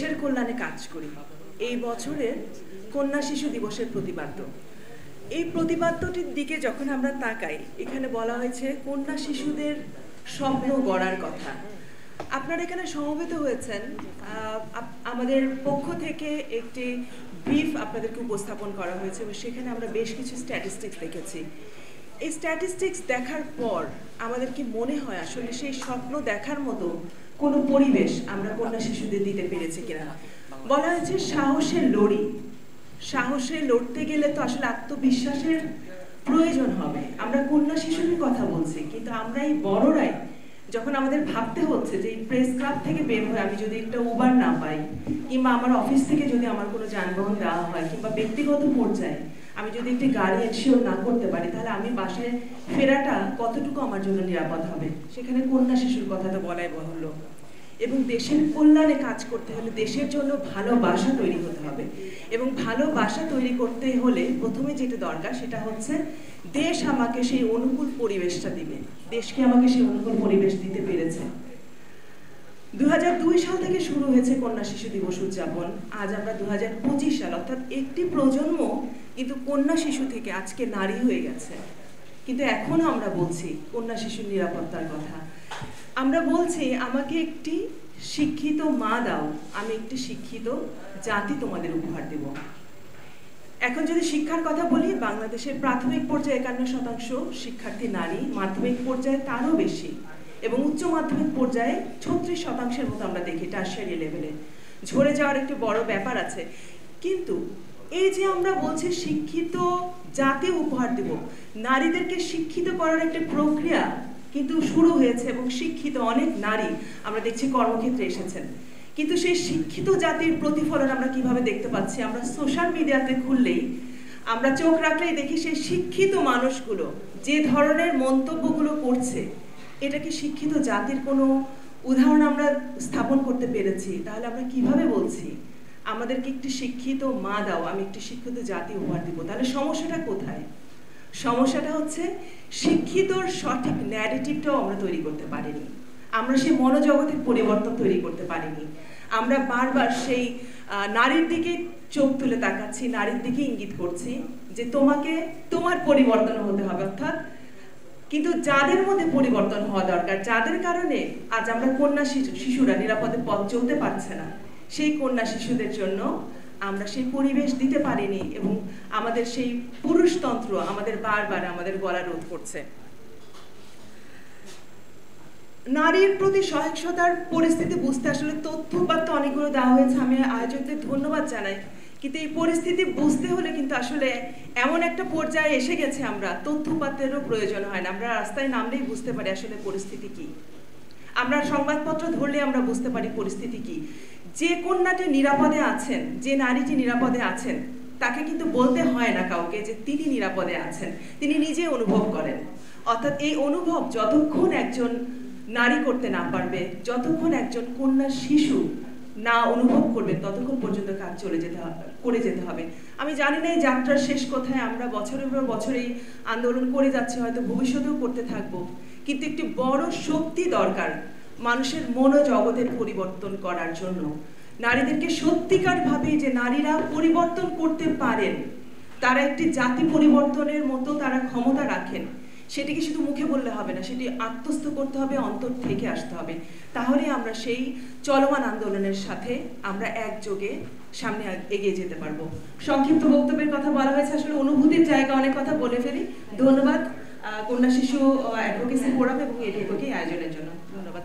দেশের কল্যাণে কাজ করি। এই বছরের কন্যা শিশু দিবসের প্রতিপাদ্য, এই প্রতিপাদ্যটির দিকে যখন আমরা তাকাই, এখানে বলা হয়েছে কন্যা শিশুদের স্বপ্ন গড়ার কথা। আপনারা এখানে সমবেত হয়েছেন, আমাদের পক্ষ থেকে একটি ব্রিফ আপনাদেরকে উপস্থাপন করা হয়েছে এবং সেখানে আমরা বেশ কিছু স্ট্যাটিস্টিক্স দেখেছি। এই স্ট্যাটিস্টিক্স দেখার পর আমাদের কি মনে হয় আসলে সেই স্বপ্ন দেখার মতো কোনো পরিবেশ আমরা কন্যা শিশুদের দিতে পেরেছি কিনা? বলা হয়েছে সাহসের লড়ি, সাহসে লড়তে গেলে তো আসলে আত্মবিশ্বাসের প্রয়োজন হবে। আমরা কন্যা শিশুদের কথা বলছি, কিন্তু আমরা এই বড়রাই যখন আমাদের ভাবতে হচ্ছে যে প্রেস ক্লাব থেকে বের হয়ে আমি যদি একটা উবার না পাই, কিংবা আমার অফিস থেকে যদি আমার কোনো যানবাহন দেওয়া হয়, কিংবা ব্যক্তিগত পর্যায়ে আমি যদি একটি গাড়ি এনশিওর না করতে পারি, তাহলে আমি বাসায় ফেরাটা কতটুকু আমার জন্য নিরাপদ হবে? সেখানে কন্যা শিশুর কথা তো বলাই বাহুল্য। এবং দেশের কল্যাণে কাজ করতে হলে দেশের জন্য ভালোবাসা তৈরি হতে হবে, এবং ভালোবাসা তৈরি করতে হলে প্রথমে যেটা দরকার সেটা হচ্ছে দেশ আমাকে সেই অনুকূল পরিবেশটা দিবে। দেশকে আমাকে সেই অনুকূল পরিবেশ দিতে পেরেছে। 2002 সাল থেকে শুরু হয়েছে কন্যা শিশু দিবস উদযাপন। আজ আমরা 2025 সাল, অর্থাৎ একটি প্রজন্ম কিন্তু কন্যা শিশু থেকে আজকে নারী হয়ে গেছে। কিন্তু এখনো আমরা বলছি কন্যা শিশুর নিরাপত্তার কথা। আমরা বলছি আমাকে একটি শিক্ষিত মা দাও, আমি একটি শিক্ষিত জাতি তোমাদের উপহার দেব। এখন যদি শিক্ষার কথা বলি, বাংলাদেশের প্রাথমিক পর্যায়ে 51% শিক্ষার্থী নারী, মাধ্যমিক পর্যায়ে তারও বেশি, এবং উচ্চ মাধ্যমিক পর্যায়ে 36% মতো আমরা দেখি টারশিয়ারি লেভেলে। ঝরে যাওয়ার একটি বড় ব্যাপার আছে। কিন্তু এই যে আমরা বলছি শিক্ষিত জাতি উপহার দেব, নারীদেরকে শিক্ষিত করার একটা প্রক্রিয়া কিন্তু শুরু হয়েছে, এবং শিক্ষিত অনেক নারী আমরা দেখছি কর্মক্ষেত্রে এসেছেন। কিন্তু সেই শিক্ষিত জাতির প্রতিফলন আমরা কিভাবে দেখতে পাচ্ছি? আমরা সোশ্যাল মিডিয়াতে খুললেই, আমরা চোখ রাখলেই দেখি সেই শিক্ষিত মানুষগুলো যে ধরনের মন্তব্যগুলো করছে, এটা কি শিক্ষিত জাতির কোনো উদাহরণ আমরা স্থাপন করতে পেরেছি? তাহলে আমরা কিভাবে বলছি আমাদেরকে একটি শিক্ষিত মা দাও, আমি একটি শিক্ষিত জাতি উপহার দিব? তাহলে সমস্যাটা কোথায়? সমস্যাটা হচ্ছে শিক্ষিতর সঠিক ন্যারেটিভটাও আমরা তৈরি করতে পারিনি। আমরা সেই মনোজগতের পরিবর্তন তৈরি করতে পারিনি। আমরা বারবার সেই নারীর দিকে চোখ তুলে তাকাচ্ছি, নারীর দিকে ইঙ্গিত করছি যে তোমাকে তোমার পরিবর্তন হতে হবে, অর্থাৎ কিন্তু যাদের মধ্যে পরিবর্তন হওয়া দরকার, যাদের কারণে আজ আমরা কন্যা শিশুরা নিরাপদে পথ চলতে পারছে না, সেই কন্যা শিশুদের জন্য আমরা সেই পরিবেশ দিতে পারিনি, এবং আমাদের সেই পুরুষতন্ত্র আমাদের বারবার আমাদের গলা রোধ করছে। নারীর প্রতি সহিংসতার পরিস্থিতি বুঝতে আসলে তথ্যপাত্র অনেকগুলো দেওয়া হয়েছে, আমি আয়োজকদের ধন্যবাদ জানাই। কিন্তু এই পরিস্থিতি বুঝতে হলে কিন্তু আসলে এমন একটা পর্যায়ে এসে গেছে আমরা তথ্যপাত্রেরও প্রয়োজন হয় না। আমরা রাস্তায় নামলেই বুঝতে পারি আসলে পরিস্থিতি কি। আমরা সংবাদপত্র ধরলে আমরা বুঝতে পারি পরিস্থিতি কি। যে কন্যাটি নিরাপদে আছেন, যে নারীটি নিরাপদে আছেন, তাকে কিন্তু বলতে হয় না কাউকে যে তিনি নিরাপদে আছেন, তিনি নিজে অনুভব করেন। অর্থাৎ এই অনুভব যতক্ষণ একজন নারী করতে না পারবে, যতক্ষণ একজন কন্যা শিশু না অনুভব করবে, ততক্ষণ পর্যন্ত কাজ করে যেতে হবে। আমি জানি না এই যাত্রার শেষ কোথায়, আমরা বছরের পর বছর এই আন্দোলন করে যাচ্ছি, হয়তো ভবিষ্যতেও করতে থাকবো, কিন্তু একটি বড় শক্তি দরকার মানুষের মনোজগতের পরিবর্তন করার জন্য। নারীদেরকে সত্যিকার ভাবে যে নারীরা পরিবর্তন করতে পারেন, তারা একটি জাতি পরিবর্তনের মতো তারা ক্ষমতা রাখেন, সেটিকে শুধু মুখে বললে হবে না, সেটি আত্মস্থ করতে হবে, অন্তর থেকে আসতে হবে। তাহলে আমরা সেই চলমান আন্দোলনের সাথে আমরা একযোগে সামনে এগিয়ে যেতে পারবো। সংক্ষিপ্ত বক্তব্যের কথা বলা হয়েছে, আসলে অনুভূতির জায়গা অনেক কথা বলে ফেলি। ধন্যবাদ কন্যা শিশু অ্যাডভোকেসি ফোরাম এবং এডভোকেসি আয়োজনের জন্য। ধন্যবাদ।